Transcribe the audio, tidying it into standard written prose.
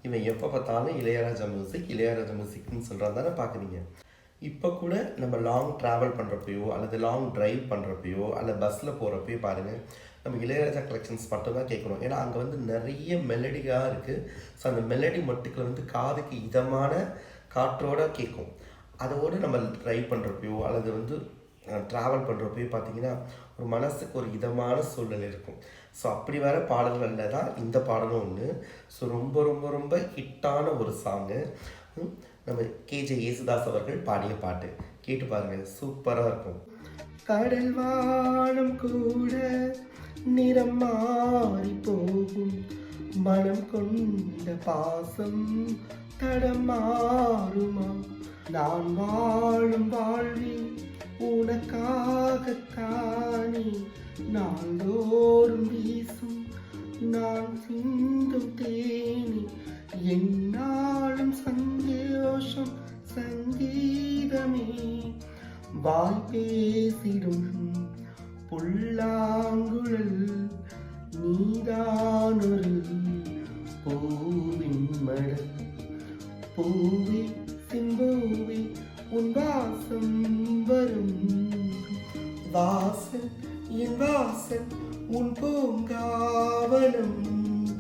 இவன் எப்போ பார்த்தாலும் இளையராஜா மியூசிக்னு சொல்கிறான் தானே பார்க்குறீங்க. இப்போ கூட நம்ம லாங் ட்ராவல் பண்ணுறப்பையோ அல்லது லாங் ட்ரைவ் பண்ணுறப்பையோ அல்லது பஸ்ஸில் போகிறப்பையோ பாருங்கள், நம்ம இளையராஜா கலெக்ஷன்ஸ் மட்டும்தான் கேட்குறோம். ஏன்னா அங்கே வந்து நிறைய மெலடியாக இருக்குது. ஸோ அந்த மெலடி மட்டுக்களை வந்து காதுக்கு இதமான காற்றோடு கேட்கும். அதோடு நம்ம ட்ரைவ் பண்ணுறப்பையோ அல்லது வந்து ட்ராவல் பண்ணுறப்பையோ பார்த்திங்கன்னா ஒரு மனசுக்கு ஒரு இதமான சூழ்நிலை இருக்கும். ஸோ அப்படி வர பாடல்களில் தான் இந்த பாடலும் ஒன்று. ஸோ ரொம்ப ரொம்ப ரொம்ப ஹிட்டான ஒரு சாங்கு. நம்ம கேஜே யேசுதாஸ் அவர்கள் பாடிய பாட்டு கேட்டு பாருங்கள், சூப்பராக இருக்கும். கடல் வானம் கூட நிறம் மாறி போகும், மனம் கொண்ட பாசம் தடம் மாறுமா, நான் வாழும் வாழ்வில் உனக்காகத்தானே நாள்தோறும் வீசும் நான் சிந்தும் தேனி, என்னாலும் சந்தோஷம் சங்கீதமே, வாய் பேசிடும் புல்லாங்குழல் நீதானொரு பூவின் மடல், பூவே சிம்பூவே உன் வாசம் வரும், வாசல் என் வாசல் உன் பூங்காவனம்,